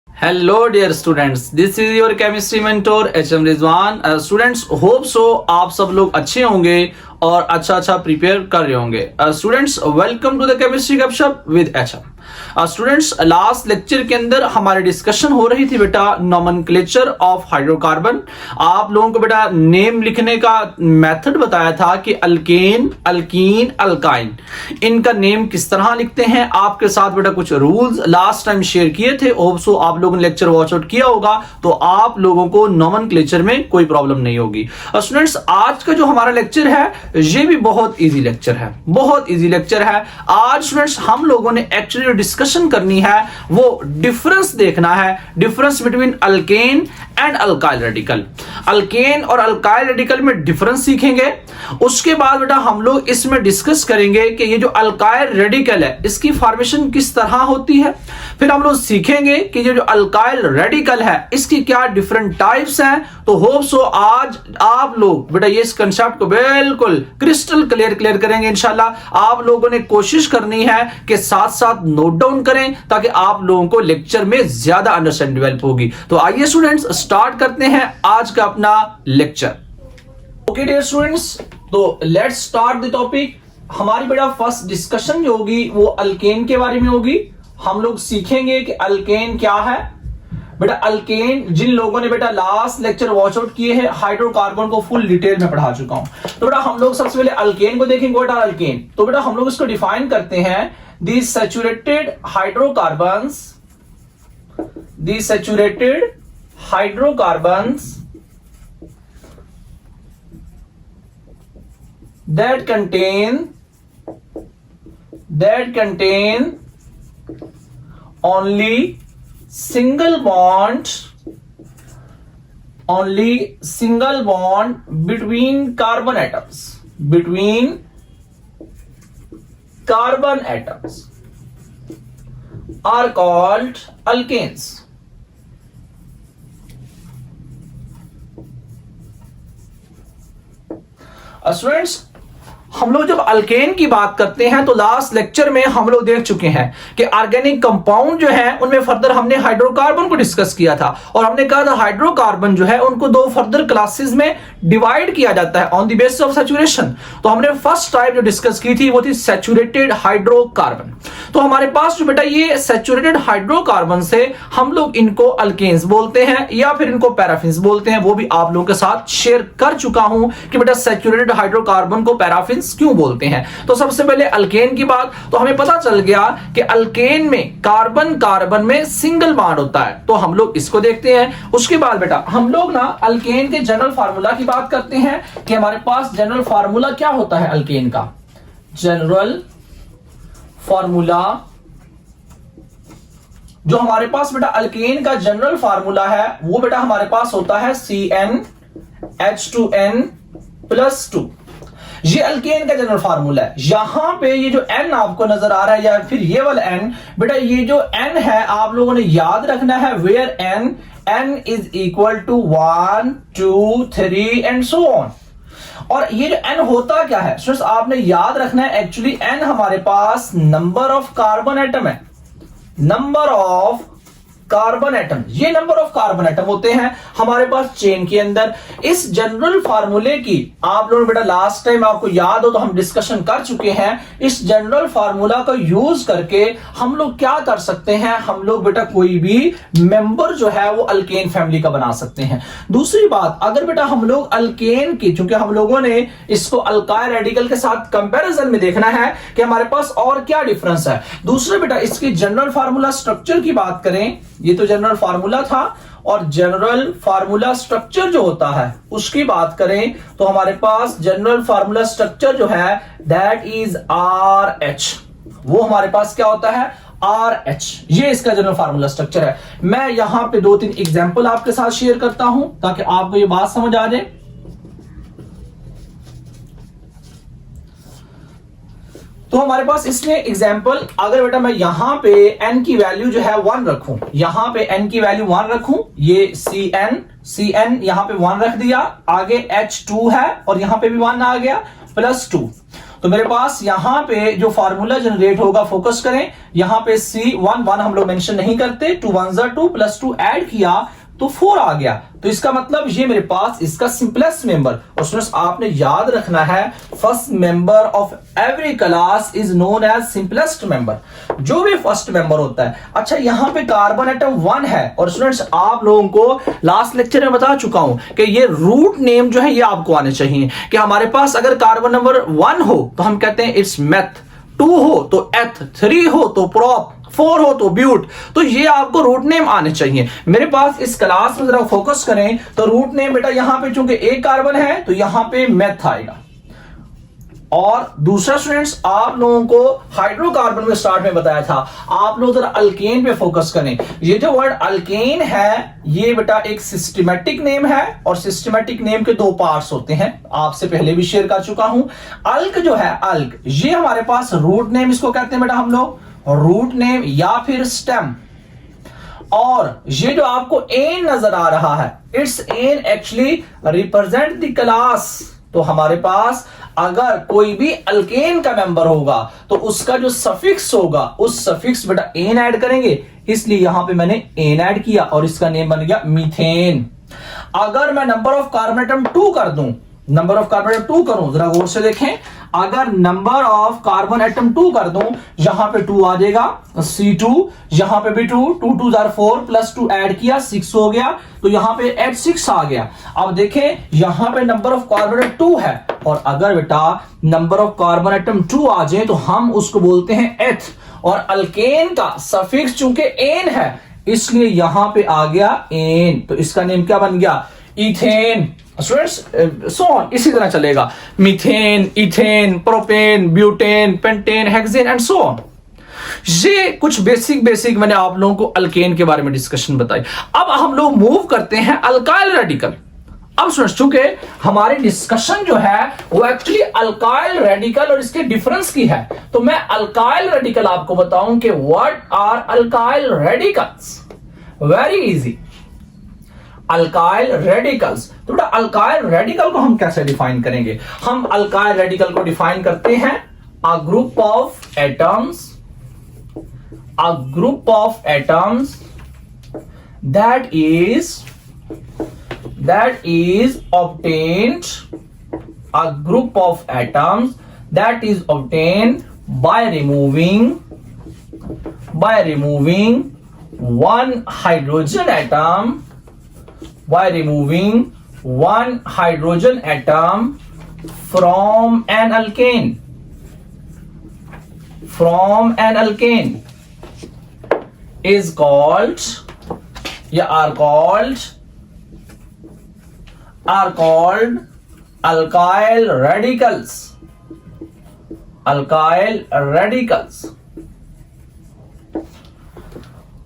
Hello dear students, this is your chemistry mentor HM Rizwan. Students, hope so आप सब लोग अच्छे होंगे और अच्छा प्रिपेयर कर रहे होंगे. Students, welcome to the chemistry गपशप with HM. Students, last lecture के अंदर हमारी डिस्कशन हो रही थी बेटा नोमेनक्लेचर ऑफ हाइड्रोकार्बन. आप लोगों को बेटा नेम लिखने का मेथड बताया था कि अल्केन, अल्कीन, अल्काइन, इनका नेम किस तरह लिखते हैं. आपके साथ बेटा कुछ रूल्स लास्ट टाइम शेयर किए थे. होप सो आप लोगों ने लेक्चर वॉच आउट किया होगा तो आप लोगों को नोमेनक्लेचर में कोई प्रॉब्लम नहीं होगी. स्टूडेंट्स, आज का जो हमारा लेक्चर है ये भी बहुत इजी लेक्चर है, बहुत इजी लेक्चर है. आज स्टूडेंट्स हम लोगों ने एक्चुअली डिस्कशन करनी है वो डिफरेंस देखना है, difference between alkane and alkyl radical. Alkane और अल्काइल रेडिकल में डिफरेंस सीखेंगे. उसके बाद बेटा हम लोग इसमें डिस्कस करेंगे कि ये जो अल्काइल रेडिकल है इसकी फॉर्मेशन किस तरह होती है. फिर हम लोग सीखेंगे कि ये जो अल्काइल रेडिकल है इसकी क्या डिफरेंट टाइप्स हैं. तो होप सो आज आप लोग बेटा ये इस कंसेप्ट को बिल्कुल क्रिस्टल क्लियर करेंगे इंशाल्लाह. आप लोगों ने कोशिश करनी है कि साथ साथ नोट डाउन करें ताकि आप लोगों को लेक्चर में ज्यादा अंडरस्टैंडिंग डेवलप होगी. तो आइए स्टूडेंट्स स्टार्ट करते हैं आज का अपना लेक्चर. ओके डियर स्टूडेंट्स, तो लेट्स स्टार्ट द टॉपिक. हमारी बेटा फर्स्ट डिस्कशन जो होगी वो अल्केन के बारे में होगी. हम लोग सीखेंगे कि अल्केन क्या है. बेटा अल्केन, जिन लोगों ने बेटा लास्ट लेक्चर वॉच आउट किए हैं हाइड्रोकार्बन को फुल डिटेल में पढ़ा चुका हूं. तो बेटा हम लोग सबसे पहले अल्केन को देखेंगे. What are alkane? तो बेटा हम लोग इसको डिफाइन करते हैं, these saturated hydrocarbons that contain only single bond between carbon atoms are called alkanes. Students, हम लोग जब अल्केन की बात करते हैं तो लास्ट लेक्चर में हम लोग देख चुके हैं कि ऑर्गेनिक कंपाउंड जो है उनमें फर्दर हमने हाइड्रोकार्बन को डिस्कस किया था और हमने कहा था हाइड्रोकार्बन जो है उनको दो फर्दर क्लासेस में डिवाइड किया जाता है on the basis of saturation. तो हमने फर्स्ट टाइप जो डिस्कस की थी वो थी सैचुरेटेड हाइड्रोकार्बन. तो हमारे पास जो बेटा ये सैचुरेटेड हाइड्रोकार्बन से हम लोग इनको अल्केन्स बोलते हैं या फिर इनको पैराफिन्स बोलते हैं. वो भी आप लोगों के साथ शेयर कर चुका हूं कि बेटा सैचुरेटेड हाइड्रोकार्बन को पैराफिन्स क्यों बोलते हैं. तो सबसे पहले अल्केन की बात, तो हमें पता चल गया कि अल्केन में कार्बन में सिंगल बॉन्ड होता है. तो हम लोग इसको देखते हैं. उसके बाद बेटा हम लोग ना अल्केन के जनरल फार्मूला की बात करते हैं कि हमारे पास जनरल फार्मूला क्या होता है अल्केन का. जनरल फार्मूला जो हमारे पास बेटा अल्केन का जनरल फार्मूला है वो बेटा हमारे पास होता है CnH2n+2. ये अल्केन का जनरल फार्मूला है. यहां पे ये जो N आपको नजर आ रहा है या फिर ये वाला N, बेटा ये जो N है आप लोगों ने याद रखना है where N is equal to 1 2 3 and so on. और ये जो N होता क्या है स्टूडेंट्स आपने याद रखना है. एक्चुअली N हमारे पास नंबर ऑफ कार्बन एटम है. नंबर ऑफ कार्बन एटम, ये नंबर ऑफ कार्बन एटम होते हैं हमारे पास चेन के अंदर. इस जनरल फार्मूले की आप लोगों ने बेटा लास्ट टाइम आपको याद हो तो हम डिस्कशन कर चुके हैं. इस जनरल फार्मूला का यूज करके हम लोग क्या कर सकते हैं, हम लोग बेटा कोई भी मेंबर जो है वो अल्केन फैमिली का बना सकते हैं. दूसरी बात, अगर बेटा हम लोग अल्केन की, चूंकि हम लोगों ने इसको अल्काइल रेडिकल के साथ कंपैरिजन में देखना है कि हमारे पास और क्या डिफरेंस है. दूसरे बेटा इसकी जनरल फार्मूला स्ट्रक्चर की बात करें, ये तो जनरल फार्मूला था और जनरल फार्मूला स्ट्रक्चर जो होता है उसकी बात करें तो हमारे पास जनरल फार्मूला स्ट्रक्चर जो है दैट इज RH. वो हमारे पास क्या होता है RH. ये इसका जनरल फार्मूला स्ट्रक्चर है. मैं यहां पे 2-3 एग्जांपल आपके साथ शेयर करता हूं ताकि आपको ये बात समझ आ जाए. तो हमारे पास इसमें एग्जाम्पल, अगर बेटा मैं यहां पे n की वैल्यू जो है 1 रखूं, यहां पे n की वैल्यू 1 रखूं, ये Cn यहां पे 1 रख दिया, आगे H2 है और यहां पे भी 1 आ गया, +2. तो मेरे पास यहां पे जो फार्मूला जनरेट होगा, फोकस करें, यहां पे C11 हम लोग मेंशन नहीं करते, 2 1 2 प्लस 2 ऐड किया तो 4 आ गया। तो इसका मतलब ये मेरे पास इसका सिंपलेस्ट मेंबर, और स्टूडेंट्स आपने याद रखना है first member of every class is known as simplest member, जो भी फर्स्ट मेंबर होता है। अच्छा, यहां पे कार्बन एटम 1 है, और स्टूडेंट्स आप लोगों को लास्ट लेक्चर में बता चुका हूं कि ये रूट नेम जो है ये आपको आने चाहिए कि हमारे पास अगर कार्बन नंबर 1 हो तो हम कहते हैं इट्स मेथ, 2 हो तो एथ, 3 हो तो प्रोप, 4 हो तो ब्यूट। तो ये आपको रूट नेम आने चाहिए। मेरे पास इस क्लास में जरा फोकस करें तो रूट नेम बेटा यहां पे चूंकि एक कार्बन है तो यहां पे मेथ आएगा। और दूसरा स्टूडेंट्स आप लोगों को हाइड्रोकार्बन में स्टार्ट में बताया था, आप लोग जरा अल्केन पे फोकस करें। ये जो वर्ड अल्केन है ये बेटा एक सिस्टमैटिक नेम है, और सिस्टमैटिक नेम के 2 पार्ट्स होते हैं, आपसे पहले भी शेयर कर चुका हूं। अल्क जो है, अल्क ये हमारे पास रूट नेम इसको कहते हैं बेटा हम लोग, रूट नेम या फिर स्टेम। और ये जो आपको एन नजर आ रहा है, it's an actually represent the class. तो हमारे पास अगर कोई भी अल्केन का मेंबर होगा तो उसका जो सफिक्स होगा उस सफिक्स बेटा एन ऐड करेंगे, इसलिए यहां पे मैंने एन ऐड किया और इसका नेम बन गया मीथेन। अगर मैं नंबर ऑफ कार्बन एटम 2 कर दूं, नंबर ऑफ कार्बन एटम 2 करूं, जरा गौर से देखें, अगर नंबर ऑफ कार्बन एटम 2 कर दूं, यहां पे 2 आ जाएगा, C2, यहां पे भी 2, 2 2 4 प्लस 2 ऐड किया 6 हो गया, तो यहां पे 8 आ गया। अब देखें यहां पे नंबर ऑफ कार्बन एटम 2 है, और अगर बेटा नंबर ऑफ कार्बन एटम 2 आ जाए तो हम उसको बोलते हैं एथ, और अल्केन का सफिक्स चूंकि एन है इसलिए यहां पे आ गया एन, तो इसका नेम क्या बन गया, इथेन। स्टूडेंट्स सो इसी तरह चलेगा, methane, ethane, propane, butane, pentane, hexane and so on. ये कुछ बेसिक मैंने आप लोगों को अल्केन के बारे में डिस्कशन बताई। अब हम लोग मूव करते हैं अल्काइल रेडिकल। अब स्टूडेंट्स चूंकि हमारी डिस्कशन जो है वो एक्चुअली अल्काइल रेडिकल और इसके डिफरेंस की है, तो मैं अल्काइल रेडिकल आपको बताऊं कि what are alkyl radicals. Very easy, alkyl radicals. तो बेटा अल्काइल रेडिकल को हम कैसे डिफाइन करेंगे? हम अल्काइल रेडिकल को डिफाइन करते हैं a group of atoms, a group of atoms that is obtained, a group of atoms that is obtained by removing one hydrogen atom, by removing one hydrogen atom from an alkane, is called, are called alkyl radicals.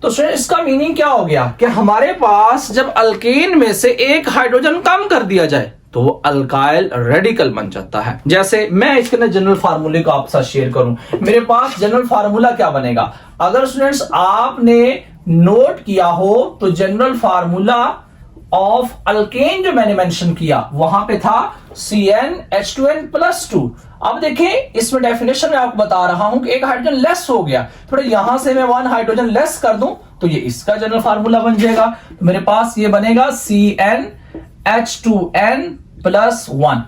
तो इसका meaning क्या हो गया कि हमारे पास जब alkane में से एक हाइड्रोजन कम कर दिया जाए तो वो अल्काइल रेडिकल बन जाता है। जैसे मैं इसके अंदर जनरल फार्मूले को आपके साथ शेयर करूं, मेरे पास जनरल फार्मूला क्या बनेगा? अगर स्टूडेंट्स आपने नोट किया हो तो जनरल फार्मूला ऑफ अल्केन जो मैंने मेंशन किया वहां पे था CnH2n+2। अब देखें इसमें डेफिनेशन में आपको बता रहा हूं कि एक हाइड्रोजन लेस हो गया, थोड़ा यहां से मैं 1 हाइड्रोजन लेस कर दूं तो ये इसका जनरल फार्मूला बन जाएगा। तो मेरे पास ये बनेगा CnH2n+1,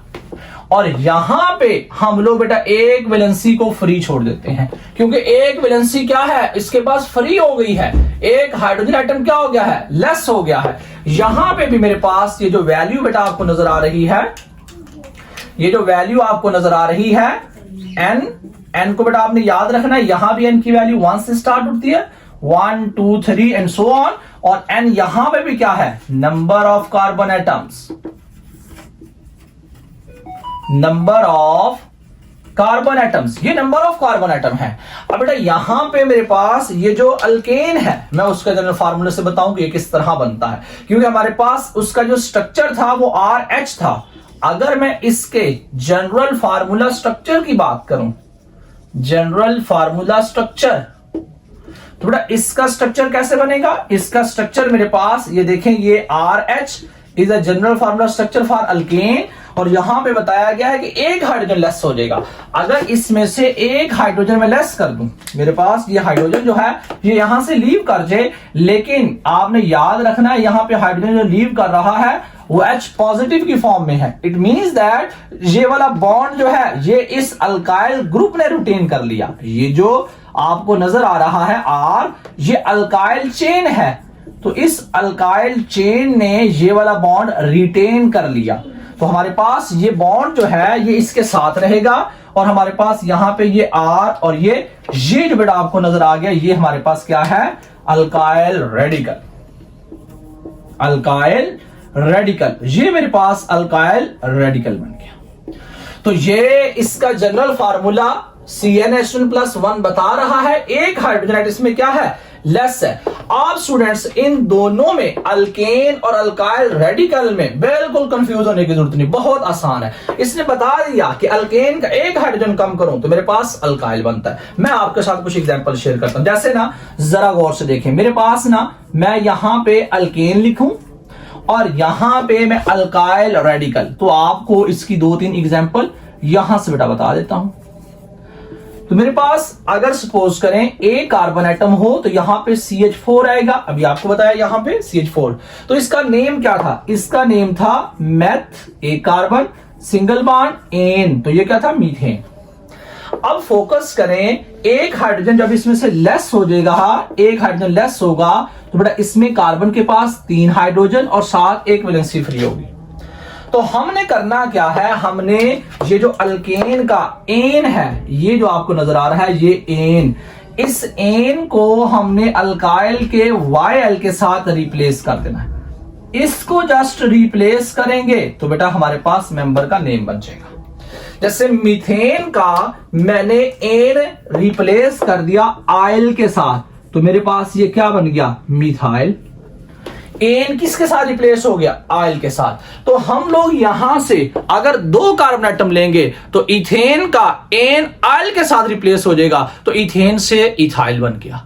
और यहां पे हम लोग बेटा एक वैलेंसी को फ्री छोड़ देते हैं, क्योंकि एक वैलेंसी क्या है इसके पास फ्री हो गई है, एक हाइड्रोजन आइटम क्या हो गया है, लेस हो गया है। यहां पे भी मेरे पास ये जो वैल्यू बेटा आपको नजर आ रही है, ये जो वैल्यू आपको नजर आ रही है n को बेटा आपने याद रखना है, यहां भी n की वैल्यू 1 से स्टार्ट होती है, 1 2 3 एंड सो ऑन, और n यहां पे भी क्या है, number of carbon atoms, number of carbon atoms, ये नंबर ऑफ कार्बन एटम है। अब बेटा यहां पे मेरे पास ये जो अल्केन है मैं उसका जनरल फार्मूले से बताऊं कि ये किस तरह बनता है, क्योंकि हमारे पास उसका जो स्ट्रक्चर था वो RH था। अगर मैं इसके जनरल फार्मूला स्ट्रक्चर की बात करूं, जनरल फार्मूला स्ट्रक्चर, तो बेटा इसका स्ट्रक्चर कैसे बनेगा? इसका स्ट्रक्चर मेरे पास ये देखें, ये RH is a general formula structure for alkane, और यहां पे बताया गया है कि एक हाइड्रोजन लेस हो जाएगा। अगर इसमें से एक हाइड्रोजन मैं लेस कर दूं, मेरे पास ये हाइड्रोजन जो है ये यहां से लीव कर जाए, लेकिन आपने याद रखना है यहां पे हाइड्रोजन जो लीव कर रहा है वो H पॉजिटिव की फॉर्म में है। इट मींस दैट ये वाला बॉन्ड जो है ये इस अल्काइल ग्रुप ने रिटेन कर लिया। ये जो आपको नजर आ रहा है R, ये अल्काइल चेन है, तो इस अल्काइल चेन ने ये वाला बॉन्ड रिटेन कर लिया। तो हमारे पास ये बॉन्ड जो है ये इसके साथ रहेगा और हमारे पास यहां पे ये R और ये जो बेटा आपको नजर आ गया, ये हमारे पास क्या है, अल्काइल रेडिकल। अल्काइल रेडिकल, ये मेरे पास अल्काइल रेडिकल बन गया। तो ये इसका जनरल फार्मूला CnH2+1 बता रहा है। एक हाइड्रोजन इसमें क्या है, लेस है। आप स्टूडेंट्स इन दोनों में अल्केन और अल्काइल रेडिकल में बिल्कुल कंफ्यूज होने की जरूरत नहीं, बहुत आसान है। इसने बता दिया कि अल्केन का एक हाइड्रोजन कम करूं तो मेरे पास अल्काइल बनता है। मैं आपके साथ कुछ एग्जांपल शेयर करता हूं। जैसे ना जरा गौर से देखें, मेरे पास ना मैं यहां पे अल्केन लिखूं और यहां पे मैं अल्काइल रेडिकल, तो आपको इसकी 2-3 एग्जांपल यहां से बेटा बता देता हूं। तो मेरे पास अगर सपोज करें एक कार्बन एटम हो तो यहां पे CH4 आएगा। अभी आपको बताया यहां पे CH4, तो इसका नेम क्या था, इसका नेम था मेथ, एक कार्बन, सिंगल बॉन्ड एन, तो ये क्या था, मीथेन। अब फोकस करें, एक हाइड्रोजन जब इसमें से लेस हो जाएगा, एक हाइड्रोजन लेस होगा तो बेटा इसमें कार्बन के पास 3 हाइड्रोजन और साथ एक वैलेंसी फ्री होगी। तो हमने करना क्या है, हमने ये जो अल्केन का एन है, ये जो आपको नजर आ रहा है ये एन, इस एन को हमने अल्काइल के YL के साथ रिप्लेस कर देना है। इसको जस्ट रिप्लेस करेंगे तो बेटा हमारे पास मेंबर का नेम बन जाएगा। जैसे मीथेन का मैंने एन रिप्लेस कर दिया आयल के साथ, तो मेरे पास ये क्या बन गया, मिथाइल। एन किसके साथ रिप्लेस हो गया, आयल के साथ। तो हम लोग यहां से अगर 2 कार्बन एटम लेंगे तो इथेन का एन आयल के साथ रिप्लेस हो जाएगा, तो इथेन से इथाइल बन गया,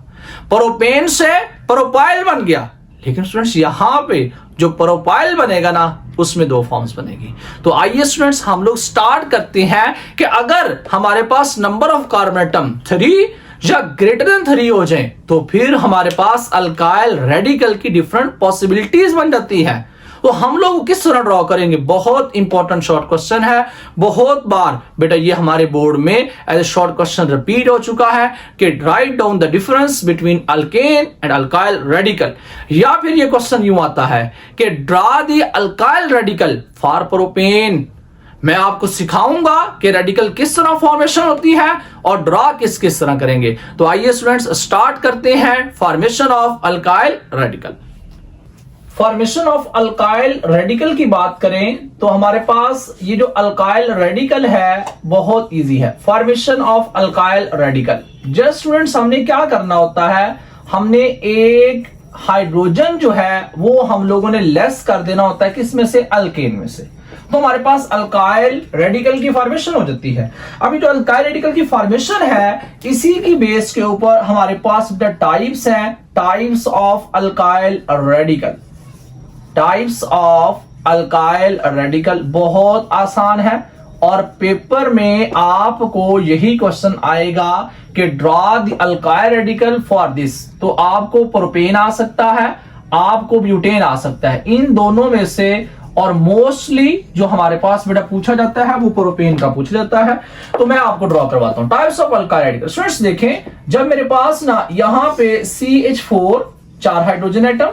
प्रोपेन से प्रोपाइल बन गया। लेकिन स्टूडेंट्स यहां पे जो प्रोपाइल बनेगा ना उसमें 2 फॉर्म्स बनेगी। तो आइए स्टूडेंट्स हम लोग स्टार्ट करते हैं कि अगर हमारे पास नंबर ऑफ कार्बन एटम 3 या ग्रेटर देन 3 हो जाए तो फिर हमारे पास अल्काइल रेडिकल की डिफरेंट पॉसिबिलिटीज बन जाती है। तो हम लोग किस तरह ड्रॉ करेंगे, बहुत इंपॉर्टेंट शॉर्ट क्वेश्चन है। बहुत बार बेटा ये हमारे बोर्ड में as a short question repeat हो चुका है कि write down the difference between alkane and alkyl radical. या फिर ये क्वेश्चन यूं आता है कि draw the alkyl radical for propane. मैं आपको सिखाऊंगा कि रेडिकल किस तरह फॉर्मेशन होती है और ड्रा किस किस तरह करेंगे। तो आइए स्टूडेंट्स स्टार्ट करते हैं formation of alkyl radical. Formation of alkyl radical की बात करें तो हमारे पास ये जो अल्काइल रेडिकल है बहुत इजी है। Formation of alkyl radical, just students हमने क्या करना होता है, हमने एक हाइड्रोजन जो है वो हम लोगों ने लेस कर देना होता है, किसमें से, अल्केन में से। तो हमारे पास अल्काइल रेडिकल की फॉर्मेशन हो जाती है। अभी जो अल्काइल रेडिकल की फॉर्मेशन है इसी की बेस के ऊपर हमारे पास टाइप्स हैं, types of alkyl radical. Types of alkyl radical बहुत आसान है और पेपर में आपको यही क्वेश्चन आएगा कि draw the alkyl radical for this. तो आपको प्रोपेन आ सकता है, आपको ब्यूटेन आ सकता है, इन दोनों में से। और मोस्टली जो हमारे पास बेटा पूछा जाता है वो प्रोपेन का पूछा जाता है। तो मैं आपको ड्रॉ करवाता हूं types of alkyl radical. Students देखें, जब मेरे पास ना यहां पे CH4 4 हाइड्रोजन एटम,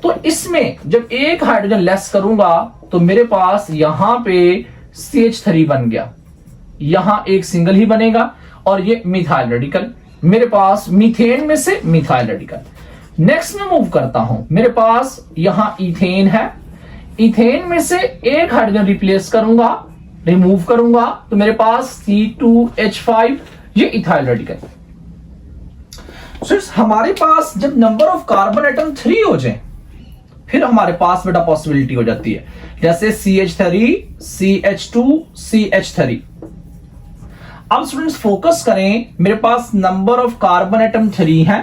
तो इसमें जब एक हाइड्रोजन लेस करूंगा तो मेरे पास यहां पे CH3 बन गया, यहां एक सिंगल ही बनेगा और ये मिथाइल रेडिकल, मेरे पास मीथेन में से मिथाइल रेडिकल। नेक्स्ट में मूव करता हूं, मेरे पास यहां इथेन है, इथेन में से एक हाइड्रोजन रिप्लेस करूंगा, रिमूव करूंगा, तो मेरे पास C2H5, ये इथाइल रेडिकल। हमारे पास जब नंबर ऑफ कार्बन एटम 3 हो जाए फिर हमारे पास बेटा पॉसिबिलिटी हो जाती है, जैसे CH3, CH2, CH3। अब स्टूडेंट्स फोकस करें, मेरे पास नंबर ऑफ कार्बन एटम 3 है,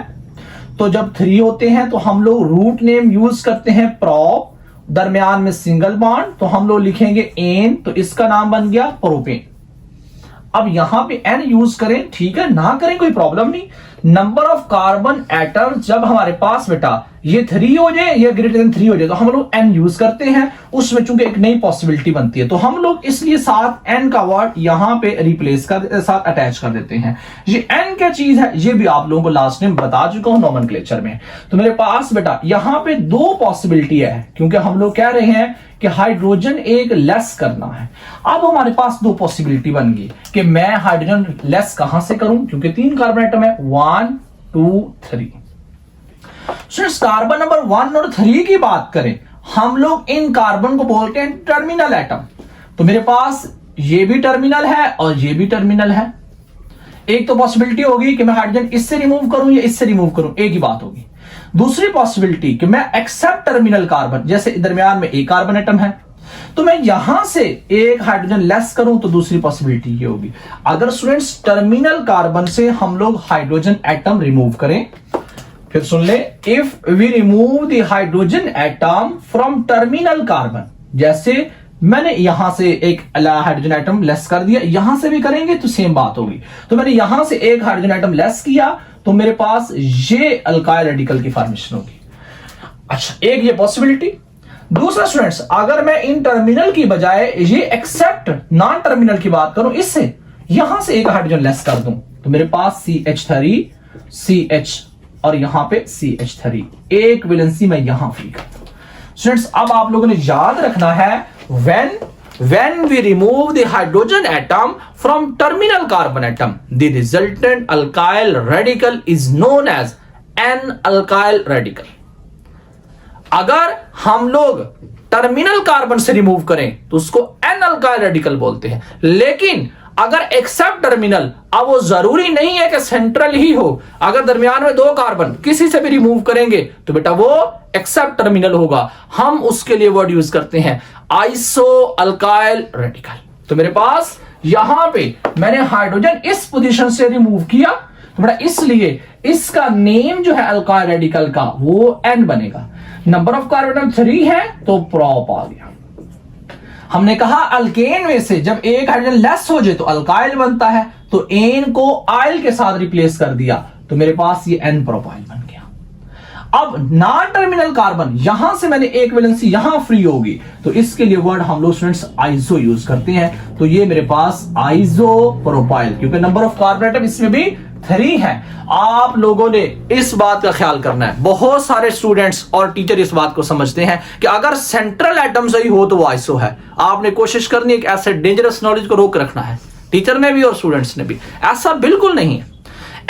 तो जब 3 होते हैं तो हम लोग रूट नेम यूज करते हैं प्रॉप, दरमियान में सिंगल बॉन्ड, तो हम लोग लिखेंगे एन, तो इसका नाम बन गया प्रोपेन। अब यहां पे एन यूज करें, ठीक है, ना करें कोई प्रॉब्लम नहीं। नंबर ऑफ कार्बन एटम जब हमारे पास बेटा ये 3 हो जाए या ग्रेटर देन 3 हो जाए तो हम लोग एन यूज करते हैं, उसमें चूंकि एक नई पॉसिबिलिटी बनती है तो हम लोग इसलिए साथ एन का वर्ड यहां पे रिप्लेस कर साथ अटैच कर देते हैं। ये एन क्या चीज है ये भी आप लोगों को लास्ट में बता चुका हूं नोमेनक्लेचर में। तो मेरे पास बेटा यहां पे 2 पॉसिबिलिटी है, क्योंकि हम लोग कह रहे हैं कि हाइड्रोजन एक लेस करना है। अब हमारे पास 2 पॉसिबिलिटी बन गई कि मैं हाइड्रोजन लेस कहां से करूं, क्योंकि 3 कार्बन एटम है, 1 2 3। सिर्फ कार्बन नंबर 1 और 3 की बात करें, हम लोग इन कार्बन को बोलते हैं टर्मिनल एटम। तो मेरे पास ये भी टर्मिनल है और ये भी टर्मिनल है। एक तो पॉसिबिलिटी होगी कि मैं हाइड्रोजन इससे रिमूव करूं या इससे रिमूव करूं, एक ही बात होगी। दूसरी पॉसिबिलिटी कि मैं एक्सेप्ट टर्मिनल कार्बन, जैसे दरमियान में एक कार्बन एटम है तो मैं यहां से एक हाइड्रोजन लेस करूं, तो दूसरी पॉसिबिलिटी ये होगी। अगर स्टूडेंट्स टर्मिनल कार्बन से हम लोग हाइड्रोजन एटम रिमूव करें, फिर सुन ले, if we remove the hydrogen atom from terminal carbon, जैसे मैंने यहां से एक हाइड्रोजन एटम लेस कर दिया, यहां से भी करेंगे तो सेम बात होगी। तो मैंने यहां से एक हाइड्रोजन एटम लेस किया तो मेरे पास ये अल्काइल रेडिकल की फॉर्मेशन होगी। अच्छा, एक ये पॉसिबिलिटी। दूसरा स्टूडेंट्स, अगर मैं इन टर्मिनल की बजाय ये एक्सेप्ट नॉन टर्मिनल की बात करूं, इससे यहां से एक हाइड्रोजन लेस कर दूं तो मेरे पास CH3 CH और यहां पे CH3, एक वैलेंसी मैं यहां फ्री कर दूं। स्टूडेंट्स, अब आप लोगों ने याद रखना है when we remove the hydrogen atom from terminal carbon atom, the resultant alkyl radical is known as N-alkyl radical। अगर हम लोग टर्मिनल कार्बन से रिमूव करें तो उसको N-alkyl radical बोलते हैं, लेकिन अगर एक्सेप्ट टर्मिनल, अब वो जरूरी नहीं है कि सेंट्रल ही हो, अगर दरमियान में 2 कार्बन किसी से भी रिमूव करेंगे तो बेटा वो एक्सेप्ट टर्मिनल होगा। हम उसके लिए वर्ड यूज करते हैं आइसो अल्काइल रेडिकल। तो मेरे पास यहां पे मैंने हाइड्रोजन इस पोजीशन से रिमूव किया तो बेटा इसलिए इसका नेम जो है अल्काइल रेडिकल का वो N बनेगा। नंबर ऑफ कार्बन 3 है तो प्रोप आ गया। हमने कहा अल्केन में से जब एक हाइड्रोजन लेस हो जाए तो अल्काइल बनता है, तो एन को आइल के साथ रिप्लेस कर दिया तो मेरे पास ये एन प्रोपाइल बन गया। अब नॉन टर्मिनल कार्बन, यहां से मैंने एक वैलेंसी यहां फ्री होगी तो इसके लिए वर्ड हम लोग स्टूडेंट्स आइसो यूज करते हैं। तो ये मेरे पास आइसो प्रोपाइल, क्योंकि नंबर ऑफ कार्बन एटम इसमें भी 3 है। आप लोगों ने इस बात का ख्याल करना है, बहुत सारे स्टूडेंट्स और टीचर इस बात को समझते हैं कि अगर सेंट्रल एटम सही हो तो वो आइसो है। आपने कोशिश करनी है कि ऐसे डेंजरस नॉलेज को रोक रखना है, टीचर ने भी और स्टूडेंट्स ने भी। ऐसा बिल्कुल नहीं है।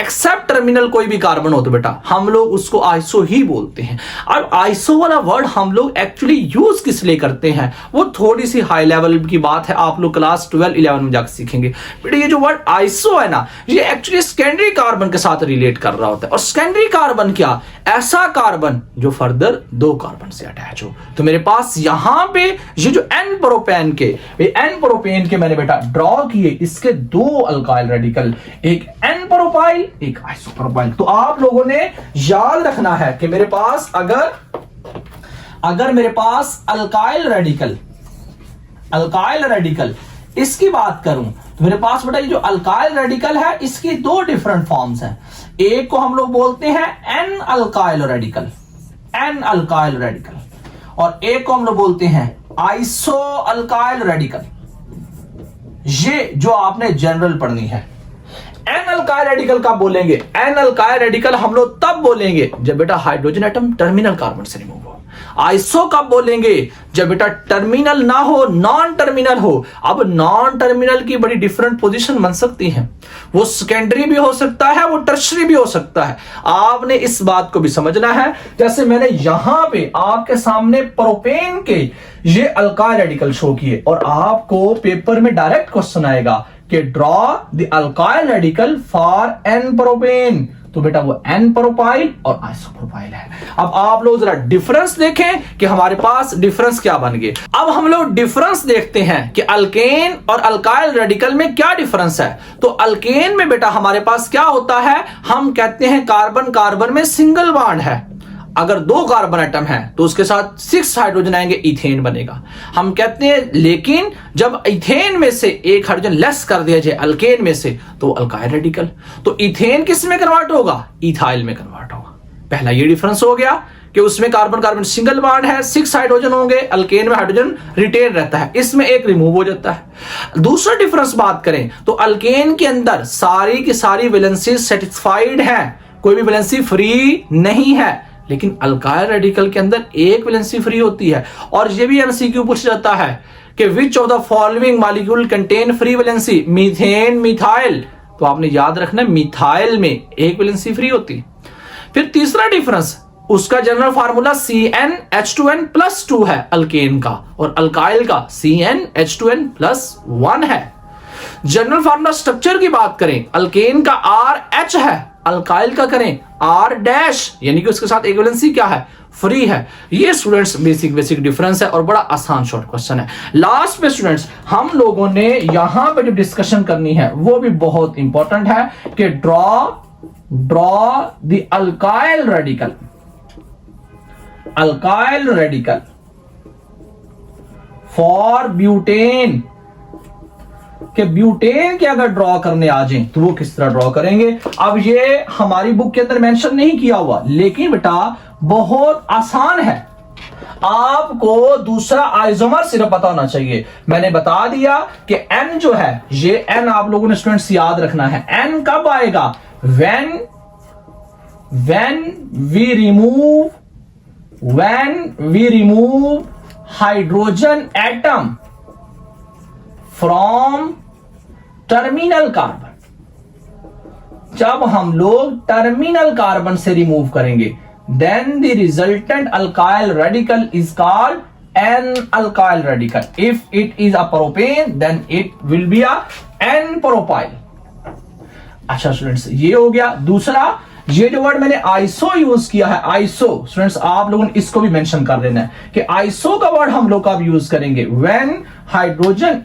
एक्सेप्ट टर्मिनल कोई भी कार्बन हो तो बेटा हम लोग उसको आइसो ही बोलते हैं। और आइसो वाला वर्ड हम लोग एक्चुअली यूज किस लिए करते हैं वो थोड़ी सी हाई लेवल की बात है, आप लोग क्लास 12-11 में जाकर सीखेंगे। बेटा ये जो वर्ड आइसो है ना, ये एक्चुअली सेकेंडरी कार्बन के साथ रिलेट कर रहा होता है। और सेकेंडरी कार्बन क्या, ऐसा कार्बन जो फर्दर 2 कार्बन से अटैच हो। तो मेरे पास यहां पे ये जो एन प्रोपेन के मैंने बेटा ड्रॉ किए, इसके 2 अल्काइल रेडिकल, एक एन प्रोपाइल एक आइसोप्रोपाइल। तो आप लोगों ने याद रखना है कि मेरे पास अगर मेरे पास अल्काइल रेडिकल इसकी बात करूं तो मेरे पास बेटा ये जो अल्काइल रेडिकल है इसकी 2 डिफरेंट फॉर्म्स हैं। एक को हम लोग बोलते हैं एन अल्काइल रेडिकल, और एक को हम लोग बोलते हैं आइसो अल्काइल रेडिकल। ये जो आपने जनरल पढ़नी है। एन अल्काइल रेडिकल कब बोलेंगे, एन अल्काइल रेडिकल हम लोग तब बोलेंगे जब बेटा हाइड्रोजन एटम टर्मिनल कार्बन से रिमूव हो। आइसो कब बोलेंगे, जब बेटा टर्मिनल ना हो, नॉन टर्मिनल हो। अब नॉन टर्मिनल की बड़ी डिफरेंट पोजीशन बन सकती है, वो सेकेंडरी भी हो सकता है, वो टर्शरी भी हो सकता है। आपने इस बात को भी समझना है। जैसे मैंने यहां पे आपके सामने प्रोपेन के ये अल्काइल रेडिकल शो किए और आपको पेपर में डायरेक्ट क्वेश्चन आएगा कि draw the alkyl radical for n propane. तो बेटा वो एन प्रोपाइल और आइसोप्रोपाइल है। अब आप लोग जरा डिफरेंस देखें कि हमारे पास डिफरेंस क्या बन गए। अब हम लोग डिफरेंस देखते हैं कि अल्केन और अल्काइल रेडिकल में क्या डिफरेंस है। तो अल्केन में बेटा हमारे पास क्या होता है, हम कहते हैं कार्बन कार्बन में सिंगल बॉन्ड है। अगर 2 कार्बन एटम है तो उसके साथ 6 हाइड्रोजन आएंगे, इथेन बनेगा। हम कहते हैं लेकिन जब इथेन में से एक हाइड्रोजन लेस कर दिया जाए अल्केन में से तो अल्काइल रेडिकल, तो इथेन किस में कन्वर्ट होगा? इथाइल में कन्वर्ट होगा। पहला ये डिफरेंस हो गया कि उसमें कार्बन कार्बन सिंगल बॉन्ड है, 6 हाइड्रोजन होंगे, अल्केन में हाइड्रोजन रिटेन रहता है, इसमें एक रिमूव हो जाता है। दूसरा डिफरेंस बात करें तो अल्केन के अंदर सारी की सारी वैलेंसी सेटिस्फाइड है, कोई भी वैलेंसी फ्री नहीं है, लेकिन अल्काइल रेडिकल के अंदर एक वैलेंसी फ्री होती है। और ये भी एमसीक्यू पूछा जाता है कि which of the following molecule contain free valency, methane methyl, तो आपने याद रखना मिथाइल में एक वैलेंसी फ्री होती। फिर तीसरा डिफरेंस, उसका जनरल फार्मूला CnH2n+2 है अल्केन का, और अल्काइल का CnH2n+1 है। जनरल फार्मूला स्ट्रक्चर की बात करें, अल्केन का RH है, अल्काइल का करें R', यानी कि उसके साथ एक वैलेंसी क्या है? फ्री है। ये स्टूडेंट्स बेसिक डिफरेंस है और बड़ा आसान शॉर्ट क्वेश्चन है। लास्ट में स्टूडेंट्स हम लोगों ने यहां पे जो डिस्कशन करनी है वो भी बहुत इंपॉर्टेंट है कि draw the alkyl radical for butane, कि ब्यूटेन के अगर ड्रॉ करने आ जाए तो वो किस तरह ड्रॉ करेंगे। अब ये हमारी बुक के अंदर मेंशन नहीं किया हुआ, लेकिन बेटा बहुत आसान है। आपको दूसरा आइसोमर सिर्फ पता होना चाहिए। मैंने बता दिया कि N जो है, ये N आप लोगों ने स्टूडेंट्स याद रखना है। N कब आएगा? when we remove hydrogen atom from terminal carbon, जब हम लोग टर्मिनल कार्बन से रिमूव करेंगे, then the resultant alkyl radical is called N-alkyl radical. If it is a propane, then it will be a N-propyl. अच्छा students, ये हो गया। दूसरा, ये जो वर्ड मैंने आइसो यूज किया है, आइसो स्टूडेंट्स आप लोगों ने इसको भी मेंशन कर देना है कि आइसो का वर्ड हम लोग कब यूज करेंगे? when hydrogen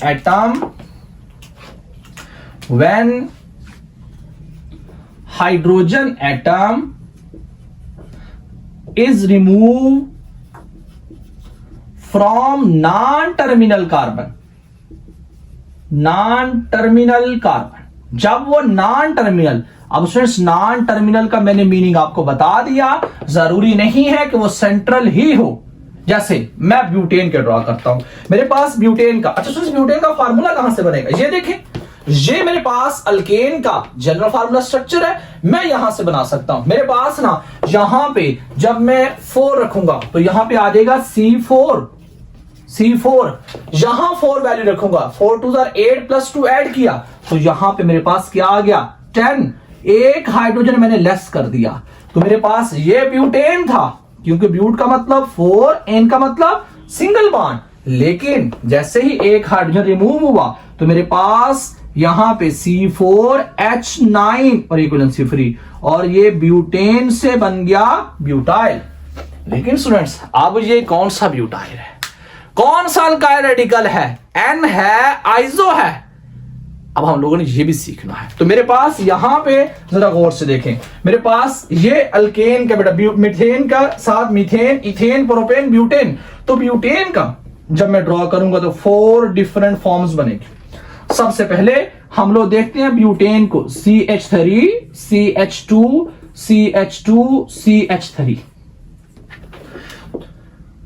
atom is removed from non-terminal carbon, जब वो नॉन टर्मिनल, अब स्टूडेंट्स नॉन टर्मिनल का मैंने मीनिंग आपको बता दिया, जरूरी नहीं है कि वो सेंट्रल ही हो। जैसे मैं ब्यूटेन के ड्रॉ करता हूं, मेरे पास ब्यूटेन का, अच्छा स्टूडेंट्स ब्यूटेन का फार्मूला कहां से बनेगा? ये देखें, ये मेरे पास अल्केन का जनरल फार्मूला स्ट्रक्चर है, मैं यहां से बना सकता हूं। मेरे पास ना यहां पे जब मैं 4 रखूंगा तो यहां पे आ जाएगा C4, यहां 4 वैल्यू रखूंगा, 4 2 8 + 2 ऐड किया तो यहां पे मेरे पास क्या आ गया? 10। एक हाइड्रोजन मैंने लेस कर दिया तो मेरे पास ये ब्यूटेन था, क्योंकि ब्यूट का मतलब 4, एन का मतलब सिंगल बॉन्ड। लेकिन जैसे ही एक हाइड्रोजन रिमूव हुआ तो मेरे पास यहां पे C4H9 और इक्विवेलेंसी फ्री, और ये ब्यूटेन से बन गया ब्यूटाइल। लेकिन स्टूडेंट्स अब ये कौन सा ब्यूटाइल है, कौन सा अल्काइल रेडिकल है? N है, आइसो है। अब हम लोगों ने ये भी सीखना है। तो मेरे पास यहां पे जरा गौर से देखें, मेरे पास ये अल्केन का बेटा मीथेन का साथ मीथेन, इथेन, प्रोपेन, ब्यूटेन। तो ब्यूटेन का जब मैं ड्रॉ करूंगा तो 4 डिफरेंट फॉर्म्स बनेगी। सबसे पहले हम लोग देखते हैं ब्यूटेन को, CH3, CH2, CH2, CH3।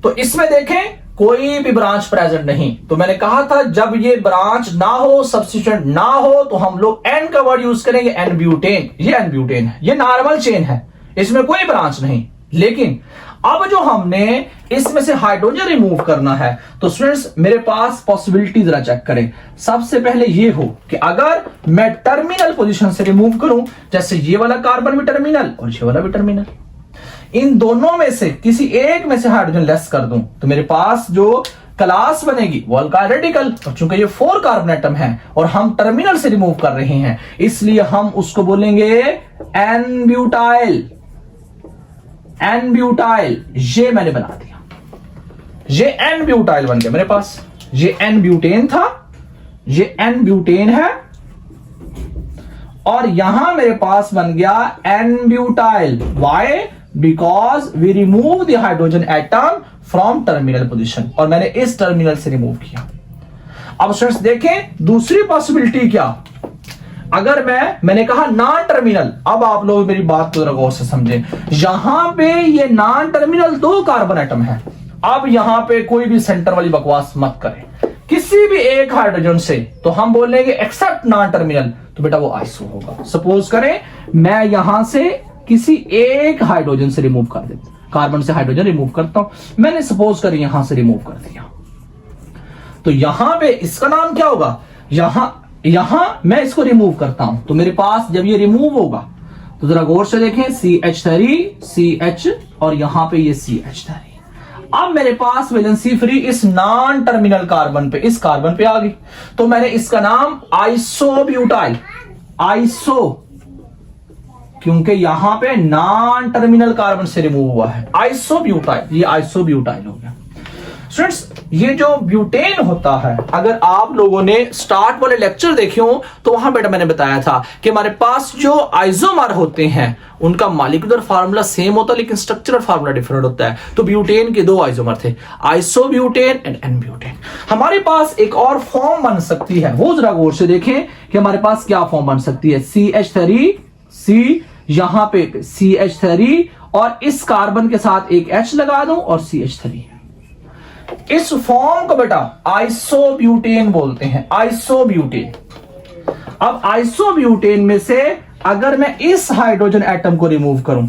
तो इसमें देखें कोई भी ब्रांच प्रेजेंट नहीं, तो मैंने कहा था जब ये ब्रांच ना हो, सब्स्टिट्यूएंट ना हो, तो हम लोग N का वर्ड यूज करेंगे, N ब्यूटेन। ये N ब्यूटेन है, ये नॉर्मल चेन है, इसमें कोई ब्रांच नहीं। लेकिन अब जो हमने इसमें से हाइड्रोजन रिमूव करना है, तो स्टूडेंट्स मेरे पास पॉसिबिलिटी जरा चेक करें। सबसे पहले ये हो कि अगर मैं टर्मिनल पोजीशन से रिमूव करूं, जैसे ये वाला कार्बन भी टर्मिनल और ये वाला भी टर्मिनल, इन दोनों में से किसी एक में से हाइड्रोजन लेस कर दूं, तो मेरे पास जो क्लास बनेगी वो अल्काइल रेडिकल। और चूंकि ये 4 कार्बन एटम है और हम टर्मिनल से रिमूव कर रहे हैं, इसलिए हम उसको बोलेंगे एन ब्यूटाइल। एन ब्यूटाइल ये मैंने बना दिया, ये एन ब्यूटाइल बन गया मेरे पास। ये एन ब्यूटेन था, ये एन ब्यूटेन है, और यहां मेरे पास बन गया n butyl. Why? Because we remove the hydrogen atom from terminal position, और मैंने इस टर्मिनल से रिमूव किया। अब स्टूडेंट्स देखें दूसरी पॉसिबिलिटी क्या, अगर मैंने कहा नॉन टर्मिनल, अब आप लोग मेरी बात को जरा गौर से समझें, यहां पे ये नॉन टर्मिनल 2 कार्बन एटम है। अब यहां पे कोई भी सेंटर वाली बकवास मत करें, किसी भी एक हाइड्रोजन से तो हम बोलेंगे एक्सेप्ट नॉन टर्मिनल, तो बेटा वो आइसो होगा। सपोज करें मैं यहां से किसी एक हाइड्रोजन से रिमूव कर देता, कार्बन से हाइड्रोजन रिमूव करता हूं, मैंने सपोज करें यहां से रिमूव कर दिया, तो यहां पे इसका नाम क्या होगा, यहां मैं इसको रिमूव करता हूं, तो मेरे पास जब ये रिमूव होगा तो जरा गौर से देखें CH3 CH और यहां पे ये CH3। अब मेरे पास वैलेंसी फ्री इस नॉन टर्मिनल कार्बन पे, इस कार्बन पे आ गई, तो मैंने इसका नाम आइसोब्यूटाइल, आइसो, क्योंकि यहां पे नॉन टर्मिनल कार्बन से रिमूव हुआ है, आइसोब्यूटाइल, ये आइसोब्यूटाइल हो गया। स्टूडेंट्स ये जो ब्यूटेन होता है, अगर आप लोगों ने स्टार्ट वाले लेक्चर देखे हो तो वहां बेटा मैंने बताया था कि हमारे पास जो आइसोमर होते हैं उनका मॉलिक्यूलर फार्मूला सेम होता है लेकिन स्ट्रक्चरल फार्मूला डिफरेंट होता है। तो ब्यूटेन के 2 आइसोमर थे, आइसोब्यूटेन एंड एन-ब्यूटेन। हमारे पास एक और फॉर्म बन सकती है, वो जरा गौर से देखें कि हमारे पास क्या फॉर्म बन सकती है, CH3 यहां पे CH3 और इस कार्बन के साथ एक H लगा दूं और CH3, इस फॉर्म को बेटा आइसोब्यूटेन बोलते हैं, आइसोब्यूटेन। अब आइसोब्यूटेन में से अगर मैं इस हाइड्रोजन एटम को रिमूव करूं,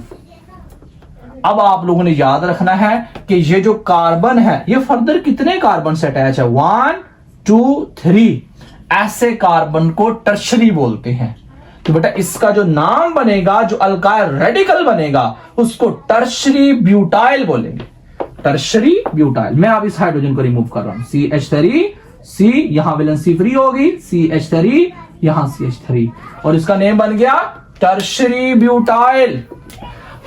अब आप लोगों ने याद रखना है कि ये जो कार्बन है ये फर्दर कितने कार्बन से अटैच है, 1 2 3, ऐसे कार्बन को टर्शरी बोलते हैं। तो बेटा इसका जो नाम बनेगा, जो अल्काइल रेडिकल बनेगा, उसको टर्शरी ब्यूटाइल बोलेंगे, टर्शरी ब्यूटाइल। मैं अब इस हाइड्रोजन को रिमूव कर रहा हूं, CH3 C, यहां वैलेंसी फ्री होगी, CH3 यहां CH3, और इसका नेम बन गया टर्शरी ब्यूटाइल।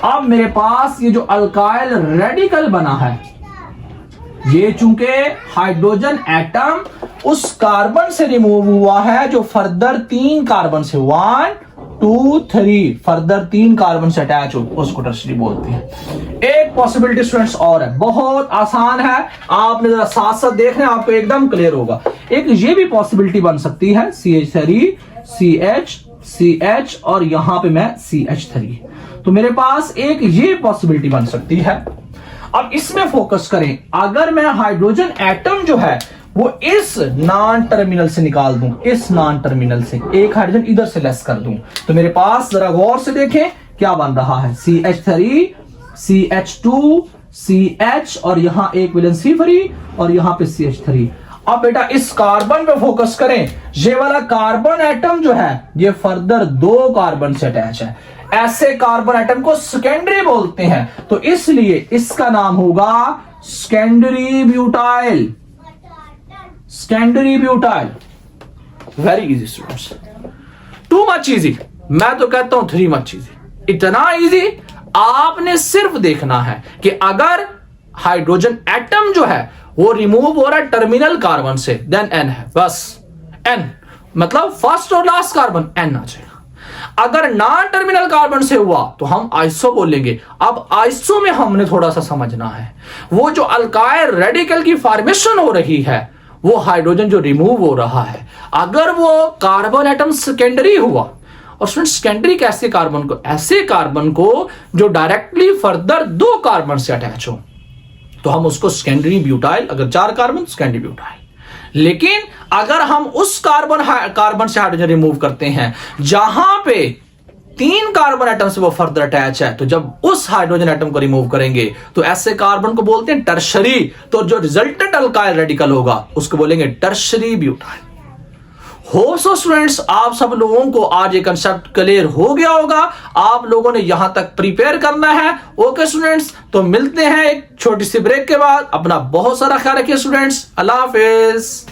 अब मेरे पास ये जो अल्काइल रेडिकल बना है, ये चूंकि हाइड्रोजन एटम उस कार्बन से रिमूव हुआ है जो फर्दर 3 कार्बन से, 1 2 3, फर्दर 3 कार्बन से अटैच हो, उसको टर्शरी बोलते हैं। एक पॉसिबिलिटी स्टूडेंट्स और है, बहुत आसान है, आपने जरा साथ साथ देखना है, आपको एकदम क्लियर होगा। एक ये भी पॉसिबिलिटी बन सकती है, CH3 CH और यहां पे मैं CH3, तो मेरे पास एक ये पॉसिबिलिटी बन सकती है। अब इसमें फोकस करें, अगर मैं हाइड्रोजन एटम जो है वो इस नॉन टर्मिनल से निकाल दूं, इस नॉन टर्मिनल से एक हाइड्रोजन इधर से लेस कर दूं, तो मेरे पास जरा गौर से देखें क्या बन रहा है, CH3 CH2 CH और यहां एक वैलेंसी फ्री और यहां पे CH3। अब बेटा इस कार्बन पे फोकस करें, ये वाला कार्बन एटम जो है ये फर्दर 2 कार्बन से अटैच है, ऐसे कार्बन एटम को सेकेंडरी बोलते हैं, तो इसलिए इसका नाम होगा secondary butyl, secondary butyl. Very easy students, too much easy, मैं तो कहता हूं 3 मच इजी, इतना इजी आपने सिर्फ देखना है कि अगर हाइड्रोजन एटम जो है वो रिमूव हो रहा है टर्मिनल कार्बन से, देन N है, बस N मतलब फर्स्ट और लास्ट कार्बन N आ जाएगा। अगर नॉन टर्मिनल कार्बन से हुआ तो हम आइसो बोलेंगे। अब आइसो में हमने थोड़ा सा समझना है, वो जो अल्काइल रेडिकल की फॉर्मेशन हो रही है, वो हाइड्रोजन जो रिमूव हो रहा है, अगर वो कार्बन एटम सेकेंडरी हुआ, और स्टूडेंट सेकेंडरी कैसे कार्बन को, ऐसे कार्बन को जो डायरेक्टली फर्दर 2 कार्बन से अटैच हो, तो हम उसको सेकेंडरी ब्यूटाइल, अगर 4 कार्बन सेकेंडरी ब्यूटाइल। लेकिन अगर हम उस कार्बन से हाइड्रोजन रिमूव करते हैं जहां पे 3 कार्बन एटम से वो फर्दर अटैच है, तो जब उस हाइड्रोजन एटम को रिमूव करेंगे तो ऐसे कार्बन को बोलते हैं टर्शरी, तो जो रिजल्टेंट अल्काइल रेडिकल होगा उसको बोलेंगे tertiary butyl. Hope so students आप सब लोगों को आज ये कंसेप्ट क्लियर हो गया होगा, आप लोगों ने यहां तक प्रिपेयर करना है। ओके स्टूडेंट्स, तो मिलते हैं एक छोटी सी ब्रेक के बाद, अपना बहुत सारा ख्याल रखिए स्टूडेंट्स, अल्लाह हाफिज।